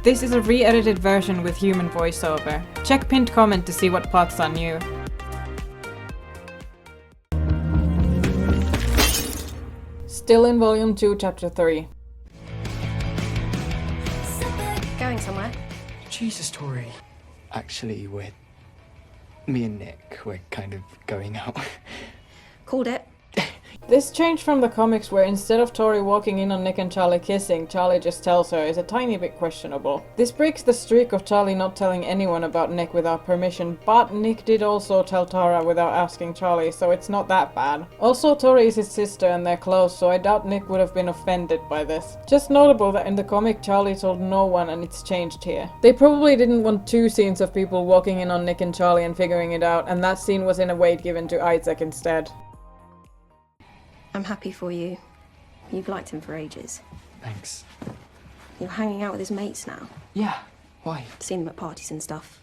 This is a re-edited version with human voiceover. Check pinned comment to see what parts are new. Still in Volume 2, Chapter 3. Going somewhere? Jesus, Tori. Actually, me and Nick, we're kind of going out. Called it. This change from the comics where instead of Tori walking in on Nick and Charlie kissing, Charlie just tells her is a tiny bit questionable. This breaks the streak of Charlie not telling anyone about Nick without permission, but Nick did also tell Tara without asking Charlie, so it's not that bad. Also, Tori is his sister and they're close, so I doubt Nick would have been offended by this. Just notable that in the comic Charlie told no one and it's changed here. They probably didn't want 2 scenes of people walking in on Nick and Charlie and figuring it out, and that scene was in a way given to Isaac instead. I'm happy for you. You've liked him for ages. Thanks. You're hanging out with his mates now. Yeah, why? Seen them at parties and stuff.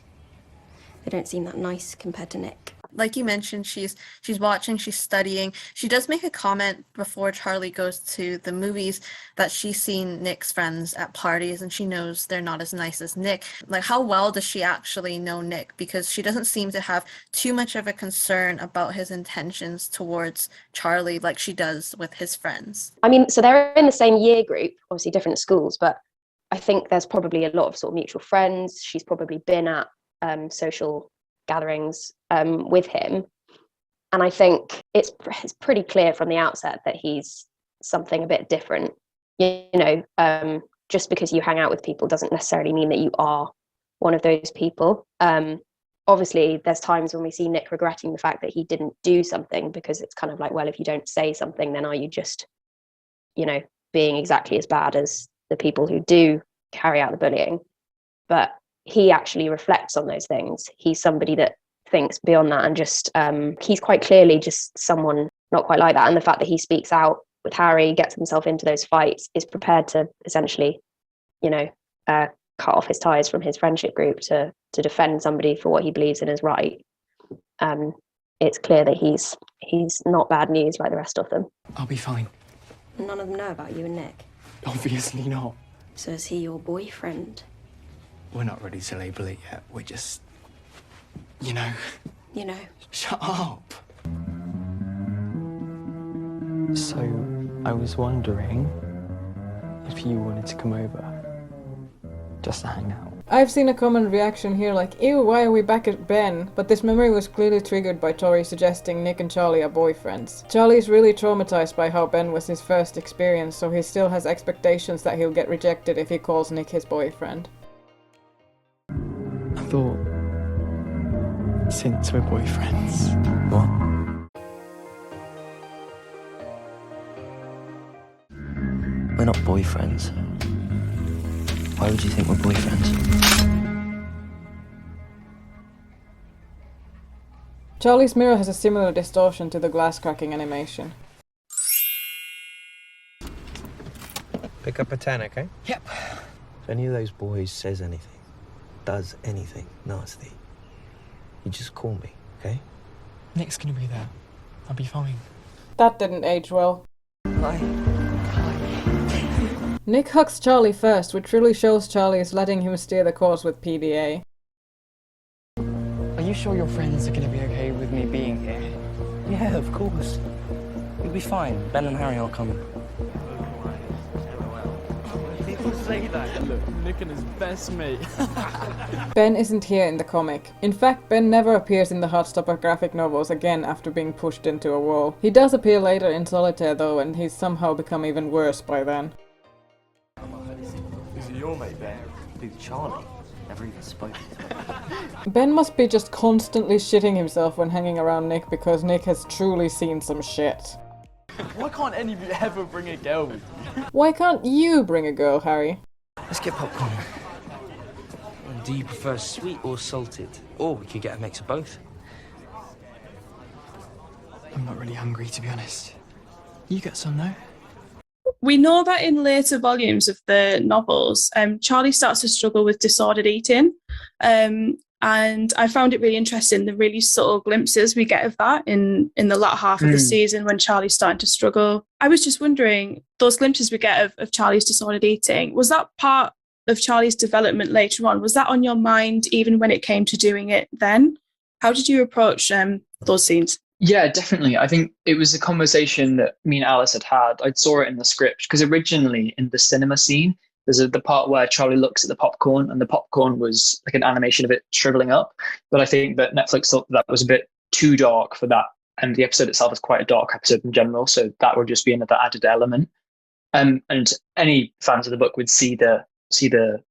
They don't seem that nice compared to Nick. Like you mentioned, she's watching, she's studying. She does make a comment before Charlie goes to the movies that she's seen Nick's friends at parties and she knows they're not as nice as Nick. Like, how well does she actually know Nick? Because she doesn't seem to have too much of a concern about his intentions towards Charlie like she does with his friends. I mean, so they're in the same year group, obviously different schools, but I think there's probably a lot of sort of mutual friends. She's probably been at social gatherings with him, and I think it's pretty clear from the outset that he's something a bit different. Just because you hang out with people doesn't necessarily mean that you are one of those people. Obviously there's times when we see Nick regretting the fact that he didn't do something, because it's kind of like, well, if you don't say something, then are you just being exactly as bad as the people who do carry out the bullying? But he actually reflects on those things. He's somebody that thinks beyond that, and just he's quite clearly just someone not quite like that. And the fact that he speaks out with Harry, gets himself into those fights, is prepared to essentially cut off his ties from his friendship group to defend somebody for what he believes in is right. It's clear that he's not bad news like the rest of them. I'll be fine. None of them know about you and Nick. Obviously not. So is he your boyfriend? We're not ready to label it yet. We're just, Shut up. So, I was wondering if you wanted to come over, just to hang out. I've seen a common reaction here like, ew, why are we back at Ben? But this memory was clearly triggered by Tori suggesting Nick and Charlie are boyfriends. Charlie's really traumatized by how Ben was his first experience, so he still has expectations that he'll get rejected if he calls Nick his boyfriend. I thought, since we're boyfriends... What? We're not boyfriends. Why would you think we're boyfriends? Charlie's mirror has a similar distortion to the glass cracking animation. Pick up a 10, okay? Yep. If any of those boys says anything, does anything nasty, you just call me, okay? Nick's gonna be there. I'll be fine. That didn't age well. Hi. Nick hugs Charlie first, which really shows Charlie is letting him steer the course with PDA. Are you sure your friends are gonna be okay with me being here? Yeah, of course. You'll be fine. Ben and Harry are coming. People say that. Look, Nick and his best mate. Ben isn't here in the comic. In fact, Ben never appears in the Heartstopper graphic novels again after being pushed into a wall. He does appear later in Solitaire though, and he's somehow become even worse by then. Is it your mate, Ben? Dude, Charlie. Never even spoken to him. Ben must be just constantly shitting himself when hanging around Nick, because Nick has truly seen some shit. Why can't any of you ever bring a girl with you? Why can't you bring a girl, Harry? Let's get popcorn. Do you prefer sweet or salted? Or we could get a mix of both. I'm not really hungry, to be honest. You get some, though? We know that in later volumes of the novels, Charlie starts to struggle with disordered eating. And I found it really interesting, the really subtle glimpses we get of that in the latter half of the season when Charlie's starting to struggle. I was just wondering, those glimpses we get of Charlie's disordered eating, was that part of Charlie's development later on, was that on your mind even when it came to doing it then? How did you approach those scenes? Yeah, definitely. I think it was a conversation that me and Alice had. I saw it in the script because originally in the cinema scene, there's the part where Charlie looks at the popcorn and the popcorn was like an animation of it shriveling up. But I think that Netflix thought that was a bit too dark for that. And the episode itself is quite a dark episode in general. So that would just be another added element. And any fans of the book would see the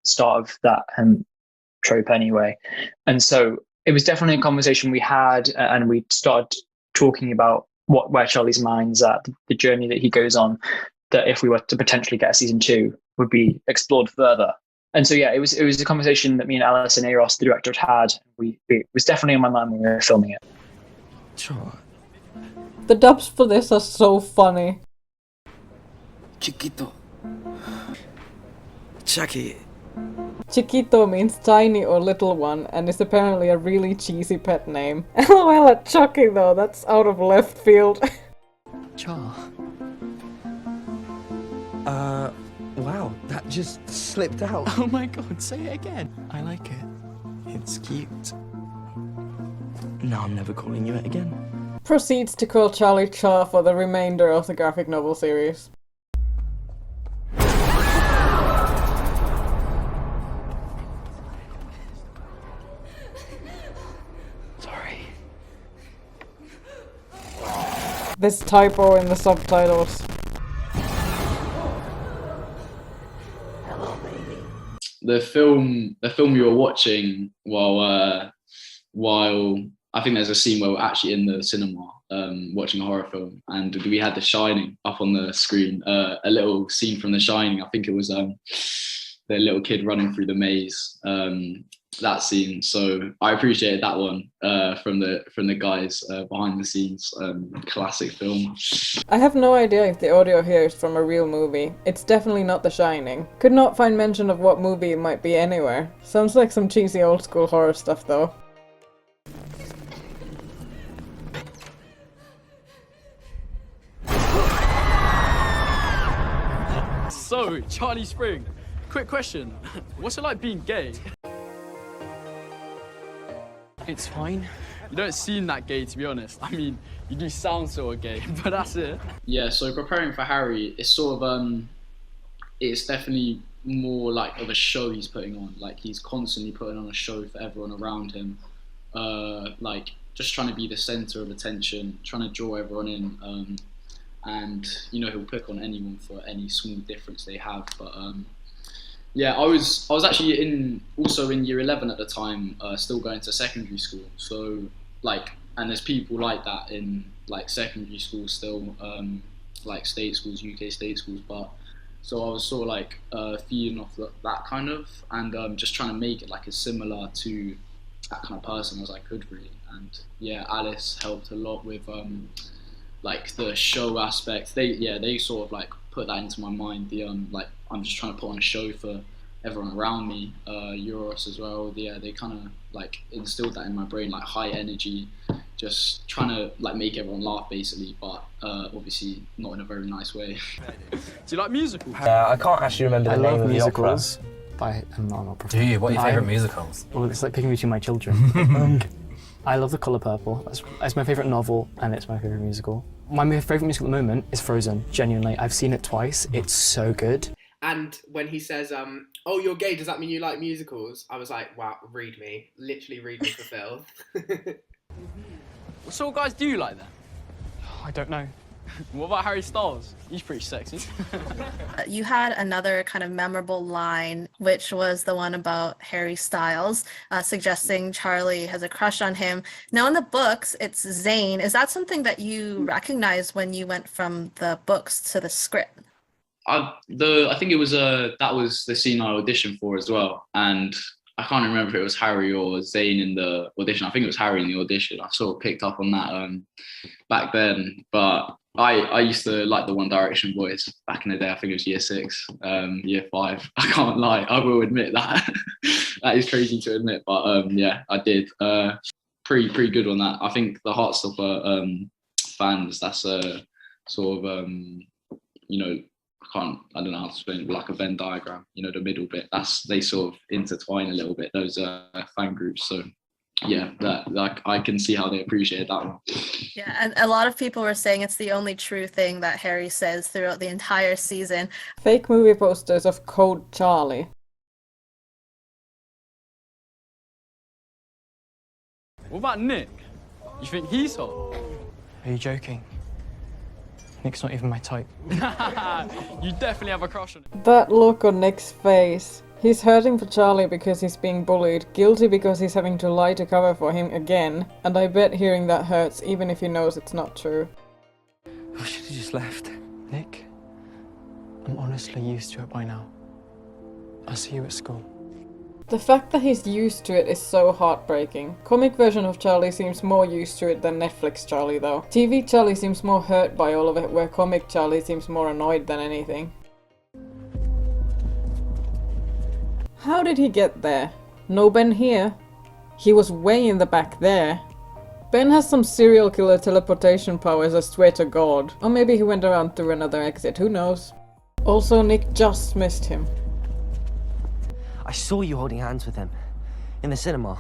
start of that trope anyway. And so it was definitely a conversation we had, and we started talking about where Charlie's mind's at, the journey that he goes on, that if we were to potentially get a season 2 would be explored further. And so, yeah, it was a conversation that me and Alice and Eros, the director, had. It was definitely on my mind when we were filming it. Sure. The dubs for this are so funny. Chiquito. Chucky. Chiquito means tiny or little one, and is apparently a really cheesy pet name. LOL at Chucky though, that's out of left field. Char. Wow, that just slipped out. Oh my god, say it again. I like it. It's cute. No, I'm never calling you it again. Proceeds to call Charlie Char for the remainder of the graphic novel series. Sorry. This typo in the subtitles. The film you were watching while I think there's a scene where we're actually in the cinema watching a horror film, and we had The Shining up on the screen, a little scene from The Shining. I think it was the little kid running through the maze, that scene. So I appreciated that one from the guys behind the scenes. Classic film. I have no idea if the audio here is from a real movie. It's definitely not The Shining. Could not find mention of what movie it might be anywhere. Sounds like some cheesy old school horror stuff though. So, Charlie Spring, quick question. What's it like being gay? It's fine. You don't seem that gay, to be honest. I mean, you do sound sort of gay, but that's it. Yeah, so preparing for Harry, it's sort of it's definitely more like of a show he's putting on. Like, he's constantly putting on a show for everyone around him. Like, just trying to be the center of attention, trying to draw everyone in. And he'll pick on anyone for any small difference they have. But yeah, I was actually also in year 11 at the time, still going to secondary school. So and there's people like that in like secondary school still, like state schools, UK state schools. But so I was sort of like feeding off that kind of, and just trying to make it like as similar to that kind of person as I could really. And yeah, Alice helped a lot with like the show aspect. They sort of like put that into my mind. The like I'm just trying to put on a show for everyone around me. Euros as well. Yeah, they kind of like instilled that in my brain, like high energy, just trying to like make everyone laugh basically, but obviously not in a very nice way. Do you like musicals? I can't actually remember the name of musicals. the opera. But I'm not opera. Do you? What are your favourite musicals? Well, it's like picking between my children. I love The Colour Purple. It's my favourite novel, and it's my favourite musical. My favourite musical at the moment is Frozen, genuinely. I've seen it twice. It's so good. And when he says, oh, you're gay, does that mean you like musicals? I was like, wow, read me. Literally read me for Phil. What sort of guys do you like then? I don't know. What about Harry Styles? He's pretty sexy. You had another kind of memorable line, which was the one about Harry Styles, suggesting Charlie has a crush on him. Now in the books, it's Zayn. Is that something that you recognized when you went from the books to the script? I think it was that was the scene I auditioned for as well, and I can't remember if it was Harry or Zayn in the audition. I think it was Harry in the audition. I sort of picked up on that back then, but I used to like the One Direction boys back in the day. I think it was year 6, year 5. I can't lie. I will admit that. That is crazy to admit, but yeah, I did. Pretty good on that. I think the Heartstopper fans, that's sort of I don't know how to explain it, like a Venn diagram, you know, the middle bit, they sort of intertwine a little bit, those fan groups. So yeah, that like I can see how they appreciate that one. Yeah, and a lot of people were saying it's the only true thing that Harry says throughout the entire season. Fake movie posters of Code Charlie. What about Nick? You think he's hot? Are you joking? Nick's not even my type. You definitely have a crush on him. That look on Nick's face. He's hurting for Charlie because he's being bullied, guilty because he's having to lie to cover for him again, and I bet hearing that hurts even if he knows it's not true. I should have just left. Nick, I'm honestly used to it by now. I'll see you at school. The fact that he's used to it is so heartbreaking. Comic version of Charlie seems more used to it than Netflix Charlie though. TV Charlie seems more hurt by all of it, where comic Charlie seems more annoyed than anything. How did he get there? No Ben here. He was way in the back there. Ben has some serial killer teleportation powers, I swear to God. Or maybe he went around through another exit, who knows? Also, Nick just missed him. I saw you holding hands with him in the cinema.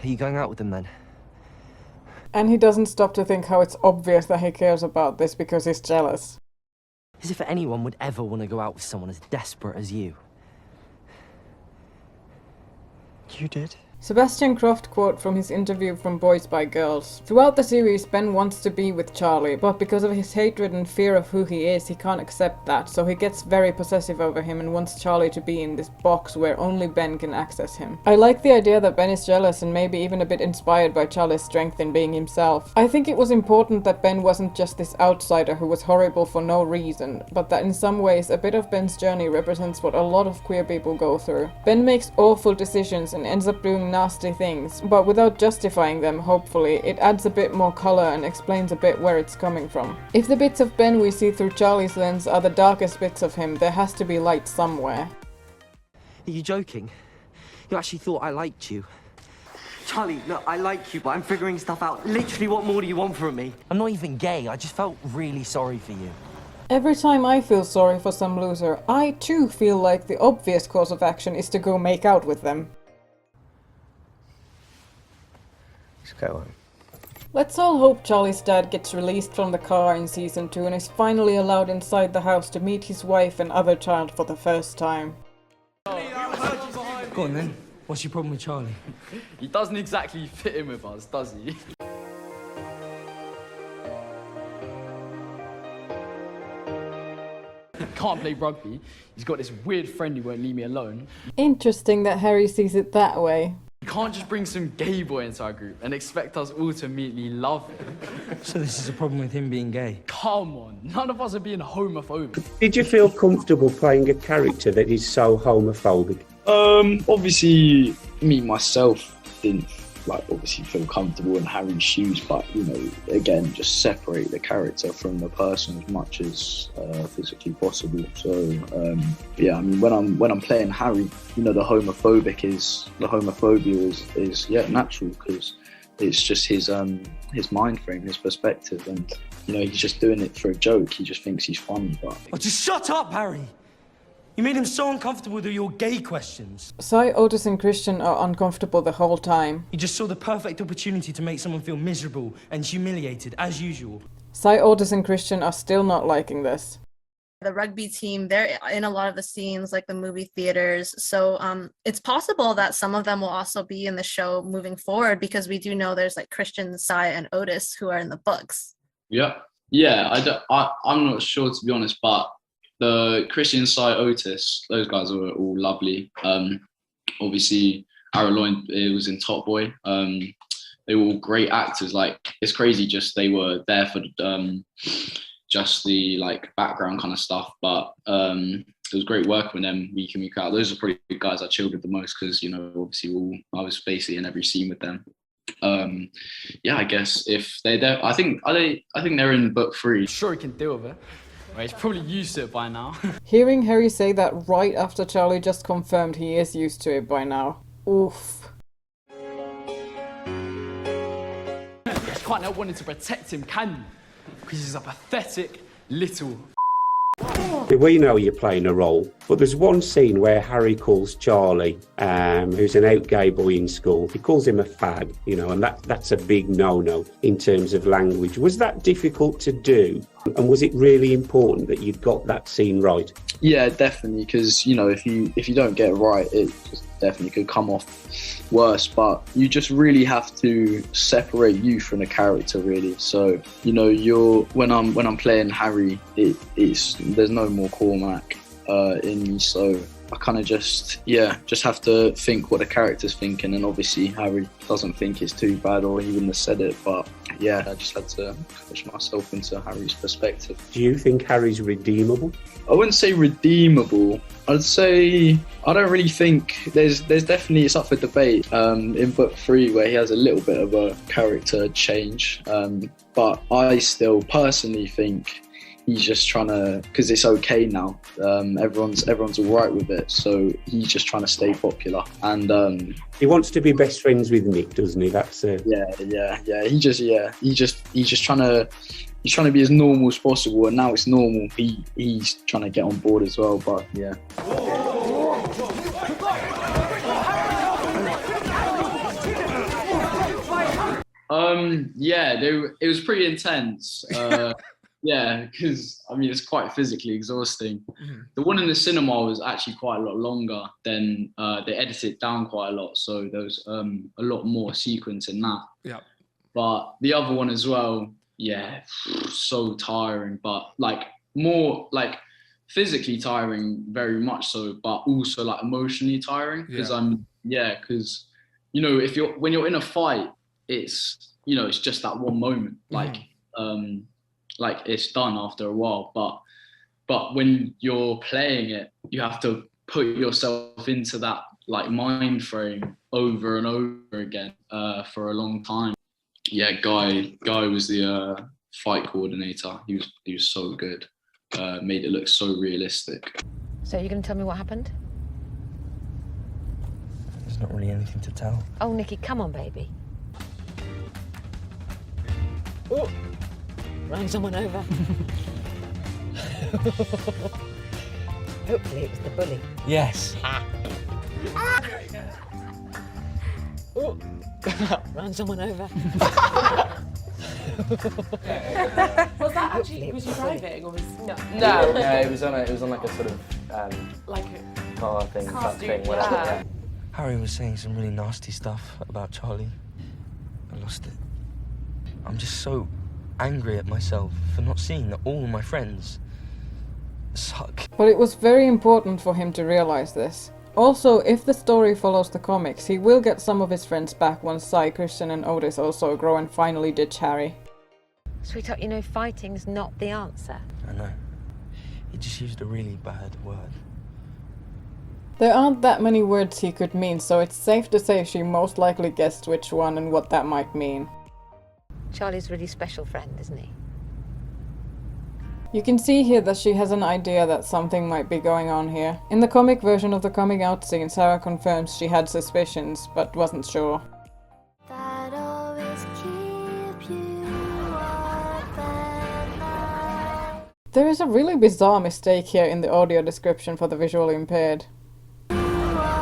Are you going out with him then? And he doesn't stop to think how it's obvious that he cares about this because he's jealous. As if anyone would ever want to go out with someone as desperate as you. You did? Sebastian Croft quote from his interview from Boys by Girls. Throughout the series, Ben wants to be with Charlie, but because of his hatred and fear of who he is, he can't accept that, so he gets very possessive over him and wants Charlie to be in this box where only Ben can access him. I like the idea that Ben is jealous and maybe even a bit inspired by Charlie's strength in being himself. I think it was important that Ben wasn't just this outsider who was horrible for no reason, but that in some ways a bit of Ben's journey represents what a lot of queer people go through. Ben makes awful decisions and ends up doing nasty things, but without justifying them, hopefully, it adds a bit more color and explains a bit where it's coming from. If the bits of Ben we see through Charlie's lens are the darkest bits of him, there has to be light somewhere. Are you joking? You actually thought I liked you? Charlie, look, I like you, but I'm figuring stuff out. Literally, what more do you want from me? I'm not even gay. I just felt really sorry for you. Every time I feel sorry for some loser, I too feel like the obvious course of action is to go make out with them. Let's go on. Let's all hope Charlie's dad gets released from the car in season 2 and is finally allowed inside the house to meet his wife and other child for the first time. Go on then. What's your problem with Charlie? He doesn't exactly fit in with us, does he? He can't play rugby. He's got this weird friend who won't leave me alone. Interesting that Harry sees it that way. You can't just bring some gay boy into our group and expect us all to immediately love him. So this is a problem with him being gay? Come on, none of us are being homophobic. Did you feel comfortable playing a character that is so homophobic? Obviously, me myself didn't obviously feel comfortable in Harry's shoes, but again, just separate the character from the person as much as physically possible. So yeah, I mean, when I'm playing Harry, the homophobia is natural because it's just his mind frame, his perspective, and he's just doing it for a joke. He just thinks he's funny, but just shut up, Harry. You made him so uncomfortable with your gay questions. Sai, Otis and Christian are uncomfortable the whole time. You just saw the perfect opportunity to make someone feel miserable and humiliated, as usual. Sai, Otis and Christian are still not liking this. The rugby team, they're in a lot of the scenes, like the movie theaters. So it's possible that some of them will also be in the show moving forward, because we do know there's like Christian, Sai, and Otis who are in the books. Yeah. I'm not sure, to be honest, but the Christian, Sai, Otis, those guys were all lovely. Obviously, Aaron Lloyd was in Top Boy. They were all great actors. Like, it's crazy, just they were there for just the background kind of stuff. But it was great working with them week in, week out. Those are probably the guys I chilled with the most because obviously I was basically in every scene with them. Yeah, I guess if I think they're in book 3. Sure, he can deal with it. Well, he's probably used to it by now. Hearing Harry say that right after Charlie just confirmed he is used to it by now. Oof. can't help wanting to protect him, can you? Because he's a pathetic little... We know you're playing a role, but there's one scene where Harry calls Charlie, who's an out gay boy in school, he calls him a fag, you know, and that's a big no-no in terms of language. Was that difficult to do? And was it really important that you'd got that scene right? Yeah, definitely, because, you know, if you don't get it right, it just definitely could come off worse, but you just really have to separate you from the character, really. So, you know, when I'm playing Harry, there's no more Cormac in me, so I kind of just have to think what the character's thinking, and obviously Harry doesn't think it's too bad, or he wouldn't have said it, but yeah, I just had to push myself into Harry's perspective. Do you think Harry's redeemable? I wouldn't say redeemable. I'd say I don't really think there's definitely, it's up for debate in book 3 where he has a little bit of a character change, but I still personally think he's just trying to, because it's okay now, everyone's all right with it, so he's just trying to stay popular, and he wants to be best friends with Nick, doesn't he? That's yeah. He's just trying to be as normal as possible, and now it's normal. He's trying to get on board as well, but yeah. It was pretty intense. Yeah, because I mean it's quite physically exhausting. Mm-hmm. The one in the cinema was actually quite a lot longer. Then they edited it down quite a lot, so there was a lot more sequence in that. Yeah. But the other one as well, yeah, so tiring. But like more like physically tiring, very much so, but also like emotionally tiring because because you know when you're in a fight, it's it's just that one moment, like it's done after a while, but when you're playing it, you have to put yourself into that like mind frame over and over again for a long time. Yeah, Guy was the fight coordinator. He was so good. Made it look so realistic. So you're going to tell me what happened? There's not really anything to tell. Oh, Nikki, come on, baby. Oh. Run someone over. Hopefully it was the bully. Yes. Oh. Run someone over. Was that actually, was you driving or was No, it was on like a sort of like a car thing, truck thing, whatever. Yeah. Harry was saying some really nasty stuff about Charlie. I lost it. I'm just so angry at myself for not seeing that all my friends suck. But it was very important for him to realize this. Also, if the story follows the comics, he will get some of his friends back once Sai, Christian and Otis also grow and finally ditch Harry. Sweetheart, fighting's not the answer. I know. He just used a really bad word. There aren't that many words he could mean, so it's safe to say she most likely guessed which one and what that might mean. Charlie's a really special friend, isn't he? You can see here that she has an idea that something might be going on here. In the comic version of the coming out scene, Sarah confirms she had suspicions, but wasn't sure. There is a really bizarre mistake here in the audio description for the visually impaired.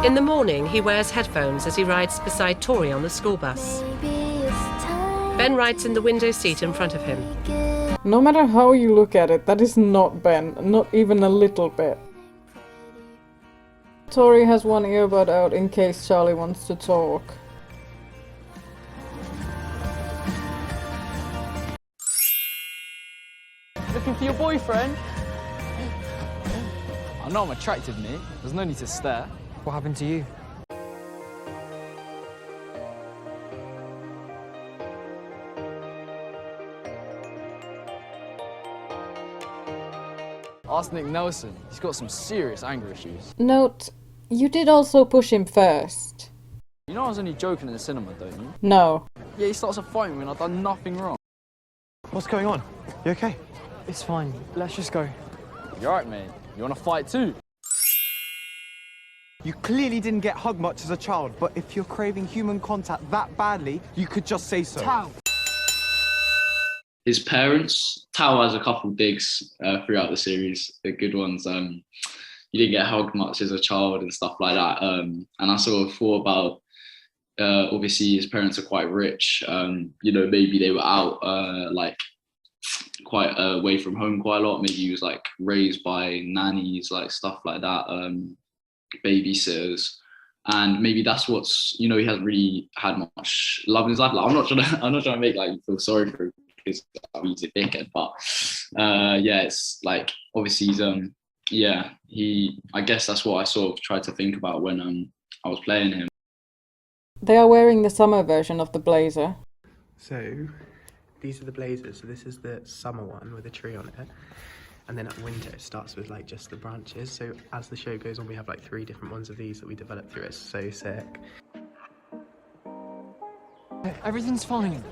In the morning, he wears headphones as he rides beside Tori on the school bus. Ben rides in the window seat in front of him. No matter how you look at it, that is not Ben, not even a little bit. Tori has one earbud out in case Charlie wants to talk. Looking for your boyfriend? I know I'm attractive, Nick. There's no need to stare. What happened to you? Ask Nick Nelson. He's got some serious anger issues. Note, you did also push him first. You know I was only joking in the cinema, don't you? No. Yeah, he starts a fight with me and I've done nothing wrong. What's going on? You okay? It's fine. Let's just go. You alright, mate? You wanna fight too? You clearly didn't get hugged much as a child, but if you're craving human contact that badly, you could just say so. Tao. his parents. Tao has a couple digs throughout the series, the good ones. You didn't get hugged much as a child and stuff like that. And I sort of thought about, obviously his parents are quite rich. You know, maybe they were out like quite away from home quite a lot. Maybe he was like raised by nannies, like stuff like that, babysitters. And maybe that's what's, you know, he hasn't really had much love in his life. Like, I'm not trying to make like you feel sorry for him because he's a dickhead, but yeah, it's like obviously he's I guess that's what I sort of tried to think about when I was playing him. They are wearing the summer version of the blazer. So these are the blazers. So this is the summer one with a tree on it. And then at winter it starts with like just the branches. So as the show goes on, we have like 3 different ones of these that we develop through. It's so sick. Everything's fine.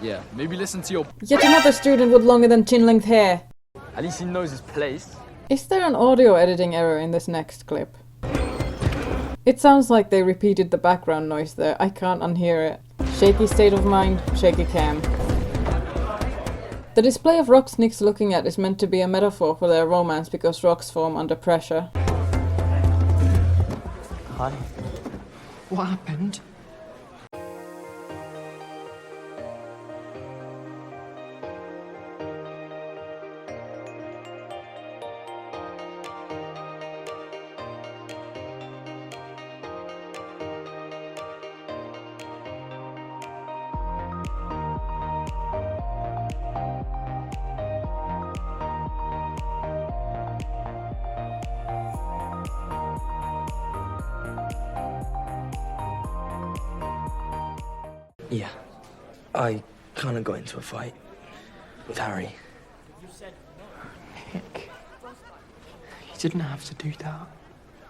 Yeah, maybe listen to your... Yet another student with longer than chin-length hair. At least he knows his place. Is there an audio editing error in this next clip? It sounds like they repeated the background noise there. I can't unhear it. Shaky state of mind, shaky cam. The display of rocks Nick's looking at is meant to be a metaphor for their romance because rocks form under pressure. Hi. What happened? Yeah, I kind of got into a fight with Harry. Nick, you didn't have to do that.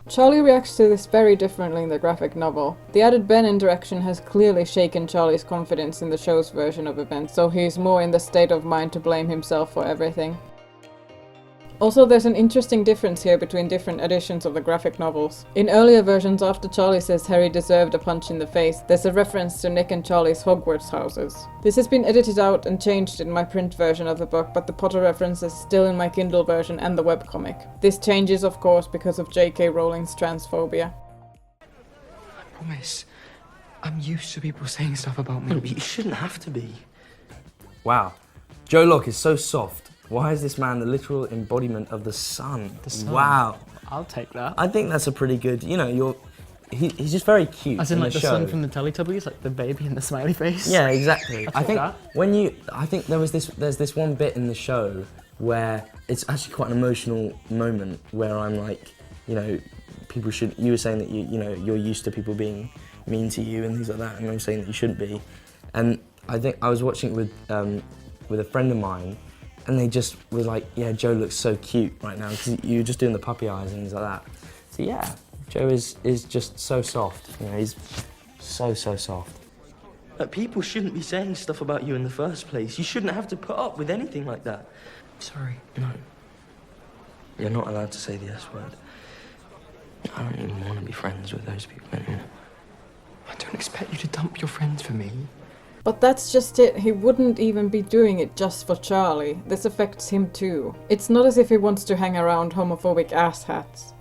Charlie reacts to this very differently in the graphic novel. The added Ben interaction has clearly shaken Charlie's confidence in the show's version of events, so he's more in the state of mind to blame himself for everything. Also, there's an interesting difference here between different editions of the graphic novels. In earlier versions, after Charlie says Harry deserved a punch in the face, there's a reference to Nick and Charlie's Hogwarts houses. This has been edited out and changed in my print version of the book, but the Potter reference is still in my Kindle version and the webcomic. This changes, of course, because of J.K. Rowling's transphobia. I promise, I'm used to people saying stuff about me. No, but you shouldn't have to be. Wow, Joe Locke is so soft. Why is this man the literal embodiment of the sun? The sun. Wow. I'll take that. I think that's a pretty good, you know, he's just very cute. As in like the show. sun from the Teletubbies, like the baby and the smiley face. Yeah, exactly. I think that. I think there's this one bit in the show where it's actually quite an emotional moment where I'm like, you know, you were saying that you know, you're used to people being mean to you and things like that, and I'm saying that you shouldn't be. And I think I was watching it with a friend of mine, and they just were like, yeah, Joe looks so cute right now, because you're just doing the puppy eyes and things like that. So yeah, Joe is just so soft, you know, he's so soft. People shouldn't be saying stuff about you in the first place. You shouldn't have to put up with anything like that. Sorry. No. You're not allowed to say the S word. I don't even want to be friends with those people anymore. I don't expect you to dump your friends for me. But that's just it, he wouldn't even be doing it just for Charlie. This affects him too. It's not as if he wants to hang around homophobic asshats.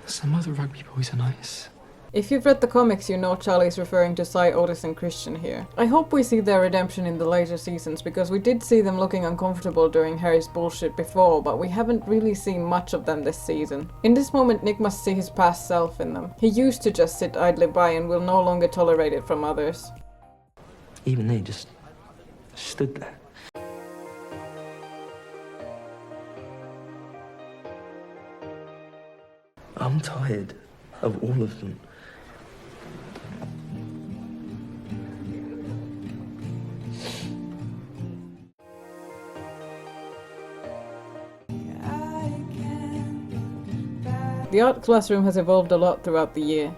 Some other rugby boys are nice. If you've read the comics, you know Charlie's referring to Cy, Otis and Christian here. I hope we see their redemption in the later seasons, because we did see them looking uncomfortable during Harry's bullshit before, but we haven't really seen much of them this season. In this moment, Nick must see his past self in them. He used to just sit idly by and will no longer tolerate it from others. Even they just stood there. I'm tired of all of them. The art classroom has evolved a lot throughout the year.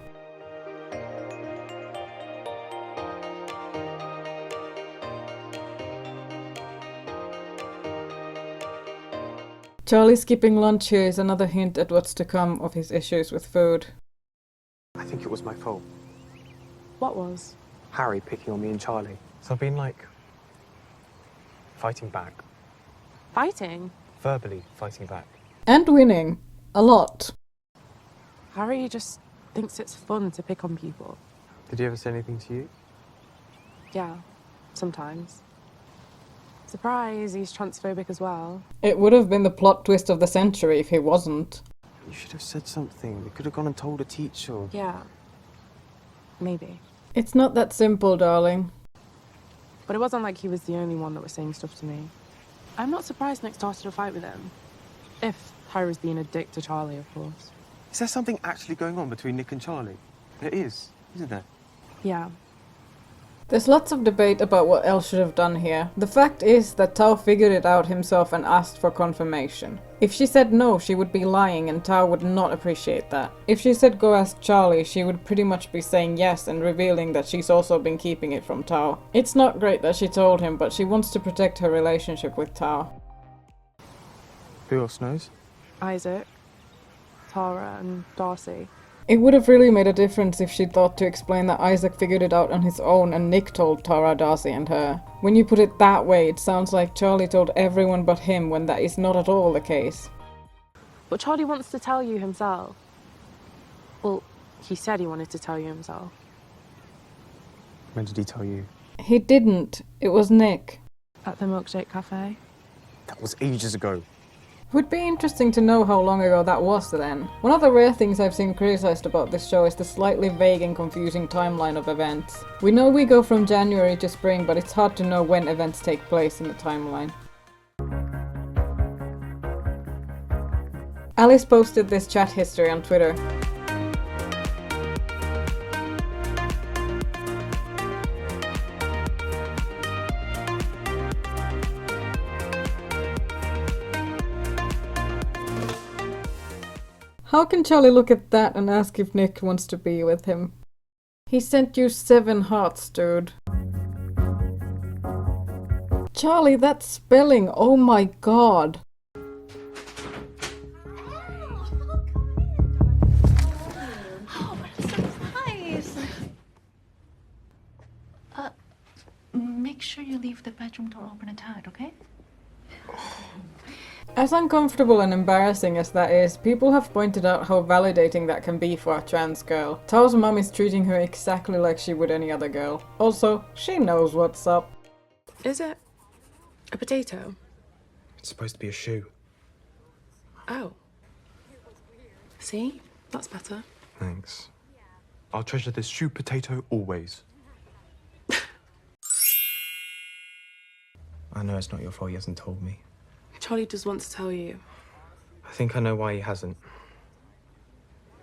Charlie skipping lunch here is another hint at what's to come of his issues with food. I think it was my fault. What was? Harry picking on me and Charlie. So I've been like fighting back. Fighting? Verbally fighting back. And winning. A lot. Harry just thinks it's fun to pick on people. Did he ever say anything to you? Yeah, sometimes. Surprise, he's transphobic as well. It would have been the plot twist of the century if he wasn't. You should have said something. You could have gone and told a teacher. Yeah. Maybe. It's not that simple, darling. But it wasn't like he was the only one that was saying stuff to me. I'm not surprised Nick started a fight with him. If Harry's being a dick to Charlie, of course. Is there something actually going on between Nick and Charlie? There is, isn't there? Yeah. There's lots of debate about what Elle should have done here. The fact is that Tao figured it out himself and asked for confirmation. If she said no, she would be lying and Tao would not appreciate that. If she said go ask Charlie, she would pretty much be saying yes and revealing that she's also been keeping it from Tao. It's not great that she told him, but she wants to protect her relationship with Tao. Who else knows? Isaac, Tara, and Darcy. It would have really made a difference if she'd thought to explain that Isaac figured it out on his own and Nick told Tara, Darcy and her. When you put it that way, it sounds like Charlie told everyone but him when that is not at all the case. But Charlie wants to tell you himself. Well, he said he wanted to tell you himself. When did he tell you? He didn't. It was Nick. At the Milkshake Cafe. That was ages ago. It would be interesting to know how long ago that was then. One of the rare things I've seen criticized about this show is the slightly vague and confusing timeline of events. We know we go from January to spring, but it's hard to know when events take place in the timeline. Alice posted this chat history on Twitter. How can Charlie look at that and ask if Nick wants to be with him? He sent you 7 hearts, dude. Charlie, that spelling, oh my god. Surprise! Make sure you leave the bedroom door open a tad, okay? As uncomfortable and embarrassing as that is, people have pointed out how validating that can be for a trans girl. Tao's mum is treating her exactly like she would any other girl. Also, she knows what's up. Is it a potato? It's supposed to be a shoe. Oh. See? That's better. Thanks. I'll treasure this shoe potato always. I know it's not your fault he hasn't told me. Charlie does want to tell you. I think I know why he hasn't.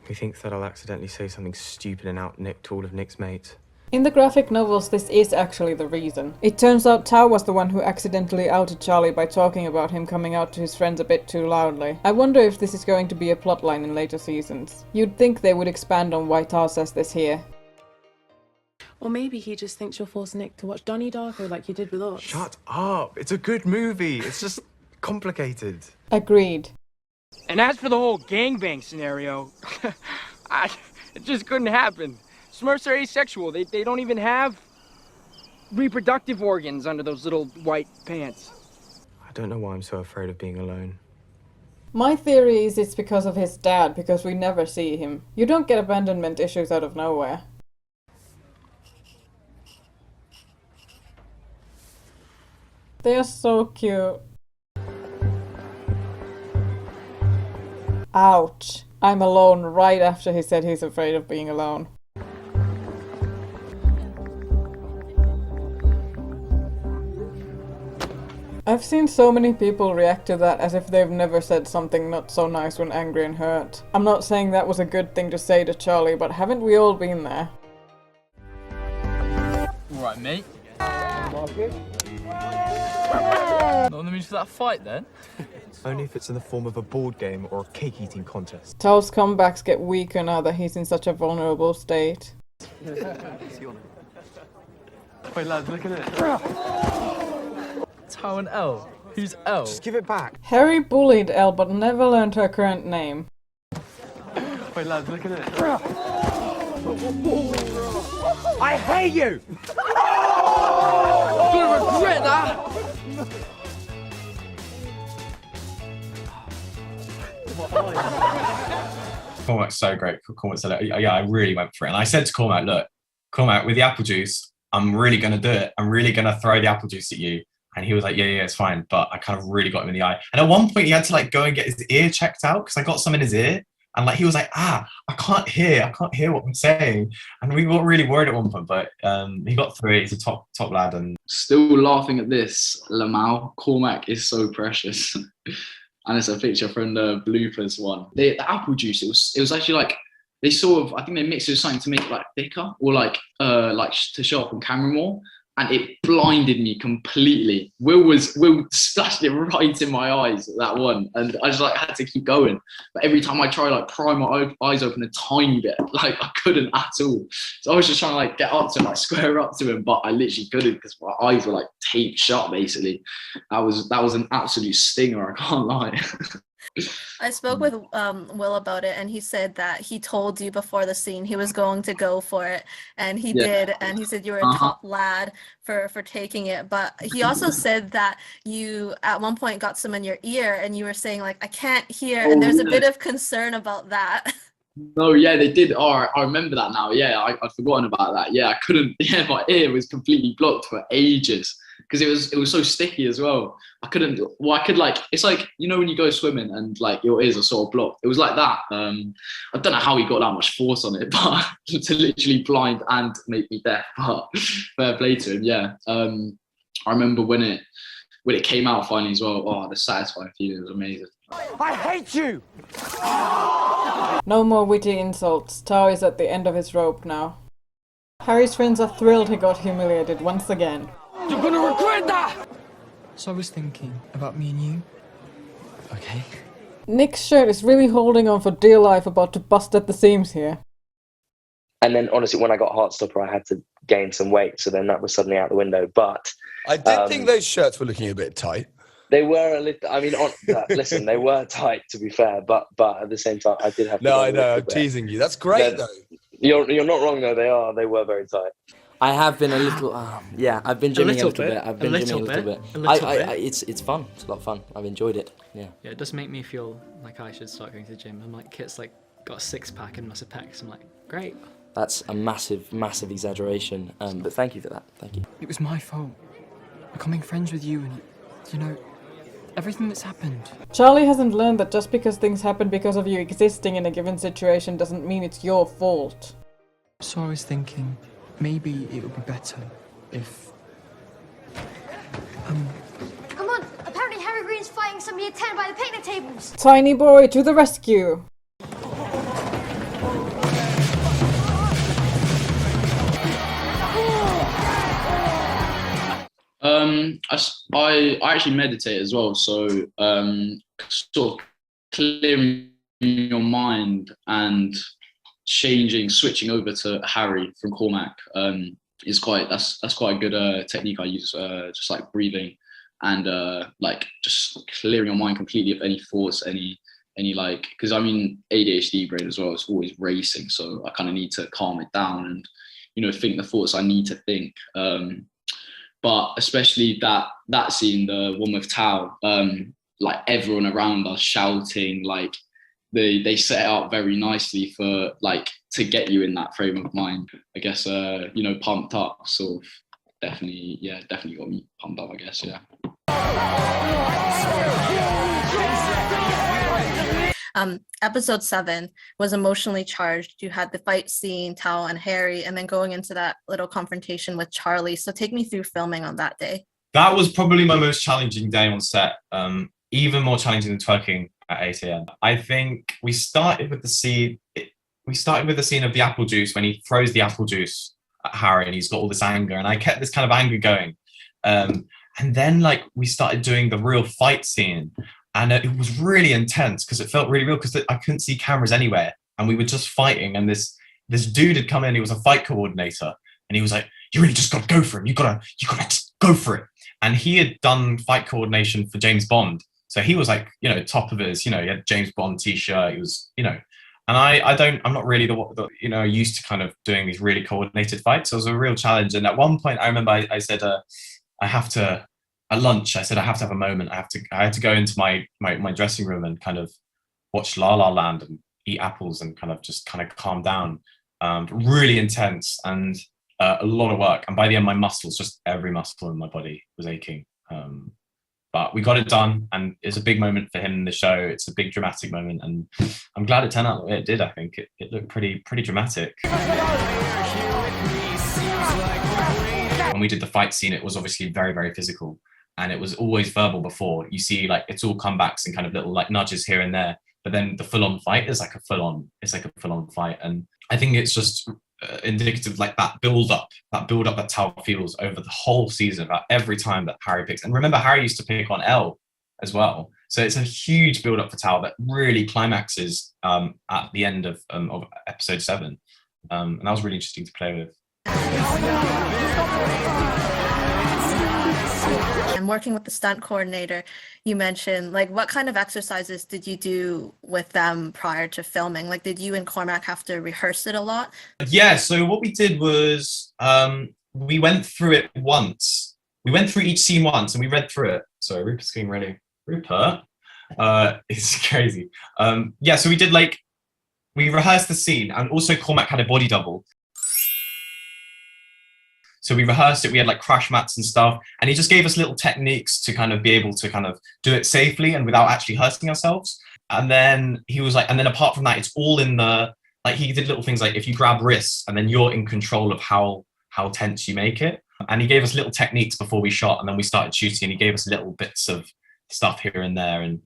He thinks that I'll accidentally say something stupid and out Nick to all of Nick's mates. In the graphic novels, this is actually the reason. It turns out Tao was the one who accidentally outed Charlie by talking about him coming out to his friends a bit too loudly. I wonder if this is going to be a plotline in later seasons. You'd think they would expand on why Tao says this here. Or maybe he just thinks you'll force Nick to watch Donnie Darko like you did with us. Shut up! It's a good movie. It's just complicated. Agreed. And as for the whole gangbang scenario, it just couldn't happen. Smurfs are asexual. They don't even have reproductive organs under those little white pants. I don't know why I'm so afraid of being alone. My theory is it's because of his dad, because we never see him. You don't get abandonment issues out of nowhere. They are so cute. Ouch. I'm alone right after he said he's afraid of being alone. I've seen so many people react to that as if they've never said something not so nice when angry and hurt. I'm not saying that was a good thing to say to Charlie, but haven't we all been there? Alright, mate. Not in the mood for that fight, then? Only if it's in the form of a board game or a cake-eating contest. Tao's comebacks get weaker now that he's in such a vulnerable state. Wait, lads, look at it. Tao and Elle. Who's Elle? Just give it back. Harry bullied Elle but never learned her current name. Wait, lads, look at it. I hate you! You're gonna regret that! Cormac's so great. Cormac said, yeah, I really went for it. And I said to Cormac, look, Cormac, with the apple juice, I'm really going to do it. I'm really going to throw the apple juice at you. And he was like, yeah, it's fine. But I kind of really got him in the eye. And at one point he had to like go and get his ear checked out because I got some in his ear. And like he was like, I can't hear what I'm saying. And we got really worried at one point, but he got through it. He's a top lad. And still laughing at this, Lamau. Cormac is so precious. And it's a picture from the bloopers one. The apple juice, it was actually like they sort of, I think they mixed it with something to make it like thicker or like to show up on camera more. And it blinded me completely. Will splashed it right in my eyes, that one. And I just like had to keep going. But every time I try like pry my eyes open a tiny bit, like I couldn't at all. So I was just trying to like get up to him, like square up to him, but I literally couldn't because my eyes were like taped shut basically. That was an absolute stinger, I can't lie. I spoke with Will about it, and he said that he told you before the scene he was going to go for it, and he did, and he said you were a top lad for taking it. But he also said that you at one point got some in your ear, and you were saying like, I can't hear, and there's a bit of concern about that. No, yeah, they did. Oh, I remember that now. Yeah, I'd forgotten about that. Yeah, I couldn't. Yeah, my ear was completely blocked for ages because it was so sticky as well. I couldn't. Well, I could like. It's like when you go swimming and like your ears are sort of blocked. It was like that. I don't know how he got that much force on it, but to literally blind and make me deaf. But fair play to him. Yeah. I remember when it came out finally as well. Oh, the satisfying feeling was amazing. I hate you! No more witty insults. Tao is at the end of his rope now. Harry's friends are thrilled he got humiliated once again. You're gonna regret that! So I was thinking about me and you. Okay. Nick's shirt is really holding on for dear life, about to bust at the seams here. And then honestly, when I got Heartstopper, I had to gain some weight, so then that was suddenly out the window. But I did think those shirts were looking a bit tight. They were a little. I mean, listen, they were tight to be fair, but at the same time, I did have to. No, I know. I'm teasing you. That's great, though. You're not wrong though. They were very tight. I have been a little. I've been gymming a little bit. I've been gymming a little bit. It's fun. It's a lot of fun. I've enjoyed it. Yeah. Yeah, it does make me feel like I should start going to the gym. I'm like, Kit's like got a 6-pack and massive pecs. I'm like, great. That's a massive exaggeration. But thank you for that. Thank you. It was my fault. Becoming friends with you and, everything that's happened. Charlie hasn't learned that just because things happen because of you existing in a given situation doesn't mean it's your fault. So I was thinking, maybe it would be better if... Come on! Apparently Harry Green's fighting some year 10 by the picnic tables! Tiny boy to the rescue! I actually meditate as well, so sort of clearing your mind and switching over to Harry from Cormac is that's quite a good technique I use, just like breathing and like just clearing your mind completely of any thoughts, any like, because I mean ADHD brain as well, it's always racing, so I kind of need to calm it down and think the thoughts I need to think. But especially that scene, the one with Tao, like everyone around us shouting, like they set it up very nicely for like to get you in that frame of mind. I guess pumped up, sort of definitely got me pumped up, I guess, yeah. Episode 7 was emotionally charged. You had the fight scene, Tao and Harry, and then going into that little confrontation with Charlie. So take me through filming on that day. That was probably my most challenging day on set, even more challenging than twerking at 8 a.m. I think we started with the scene of the apple juice when he throws the apple juice at Harry and he's got all this anger, and I kept this kind of anger going. And then like we started doing the real fight scene. And it was really intense because it felt really real because I couldn't see cameras anywhere and we were just fighting. And this dude had come in, he was a fight coordinator, and he was like, you really just got to go for him. You gotta just go for it. And he had done fight coordination for James Bond. So he was like, top of his, he had James Bond t-shirt. He was, and I'm not really the used to kind of doing these really coordinated fights. So it was a real challenge. And at one point I remember I said, at lunch, I said, I have to have a moment. I had to go into my dressing room and kind of watch La La Land and eat apples and kind of calm down. Really intense and a lot of work. And by the end, my muscles, just every muscle in my body was aching. But we got it done, and it's a big moment for him in the show. It's a big dramatic moment, and I'm glad it turned out the way it did. I think it looked pretty dramatic. When we did the fight scene, it was obviously very, very physical, and it was always verbal before. You see, like, it's all comebacks and kind of little like nudges here and there, but then the full-on fight is like a full-on fight. And I think it's just indicative, like that build up that Tao feels over the whole season, about every time that Harry picks. And remember, Harry used to pick on Elle as well, so it's a huge build up for Tao that really climaxes at the end of episode 7, and that was really interesting to play with. And working with the stunt coordinator, you mentioned, like, what kind of exercises did you do with them prior to filming? Like, did you and Cormac have to rehearse it a lot? Yeah, so what we did was we went through it once. We went through each scene once and we read through it. Sorry, Rupert's getting ready. Rupert? It's crazy. Yeah, so we rehearsed the scene, and also Cormac had a body double. So we rehearsed it, we had like crash mats and stuff, and he just gave us little techniques to kind of be able to kind of do it safely and without actually hurting ourselves. And then he was like, and then apart from that, it's all in the, like, he did little things like if you grab wrists and then you're in control of how tense you make it. And he gave us little techniques before we shot, and then we started shooting, and he gave us little bits of stuff here and there, and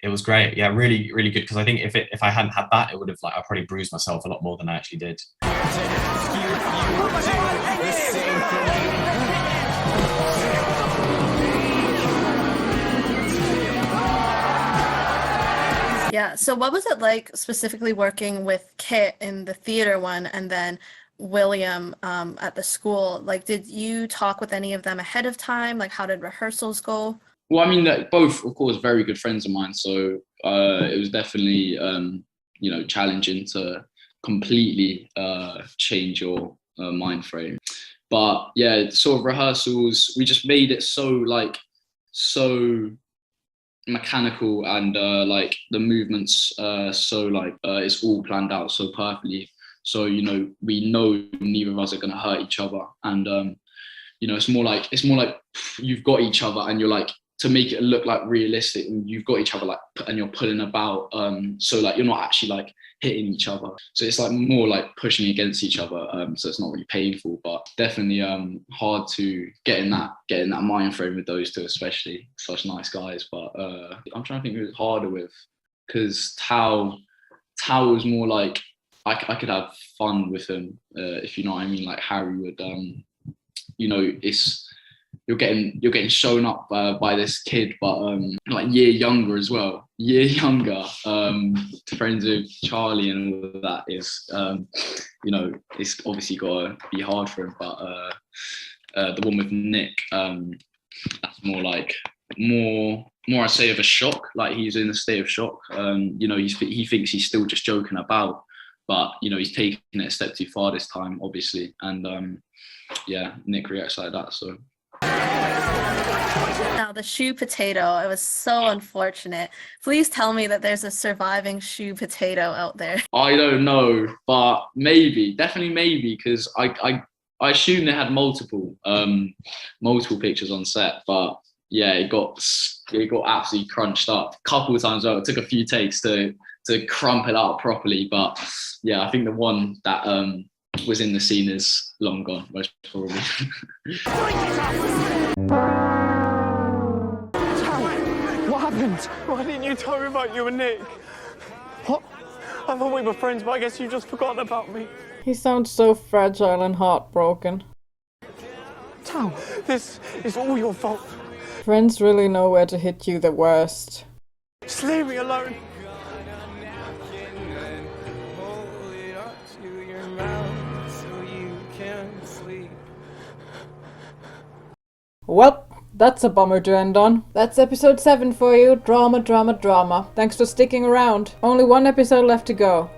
it was great. Yeah, really, really good. Because I think if I hadn't had that, it would have, like, I probably bruised myself a lot more than I actually did. Yeah, so what was it like specifically working with Kit in the theater one and then William at the school? Like, did you talk with any of them ahead of time? Like, how did rehearsals go? Well, I mean, both, of course, very good friends of mine. So it was definitely, challenging to completely change your mind frame. But yeah, sort of rehearsals, we just made it so mechanical, and like the movements it's all planned out so perfectly. So, we know neither of us are going to hurt each other. And, it's more like you've got each other, and you're like, to make it look like realistic, and you've got each other, like, and you're pulling about, so like you're not actually like hitting each other, so it's like more like pushing against each other, so it's not really painful, but definitely hard to get in that mind frame with those two, especially such nice guys. But I'm trying to think who it's harder with, because Tao was more like I could have fun with him, if you know what I mean. Like Harry would, you're getting shown up by this kid, but like year younger as well. Friends with Charlie and all of that is, it's obviously got to be hard for him. But the one with Nick, that's more I say of a shock. Like, he's in a state of shock. He thinks he's still just joking about, but he's taking it a step too far this time, obviously. And Nick reacts like that. So. Now, the shoe potato, it was so unfortunate. Please tell me that there's a surviving shoe potato out there. I don't know, but definitely maybe, because I assume they had multiple pictures on set, but yeah, it got absolutely crunched up a couple of times. It took a few takes to crump it out properly, but yeah, I think the one that was in the scene is long gone, most probably. What happened? Why didn't you tell me about you and Nick? What? I thought we were friends, but I guess you just forgotten about me. He sounds so fragile and heartbroken. Tao, this is all your fault. Friends really know where to hit you the worst. Just leave me alone. Well, that's a bummer to end on. That's episode 7 for you. Drama, drama, drama. Thanks for sticking around. Only one episode left to go.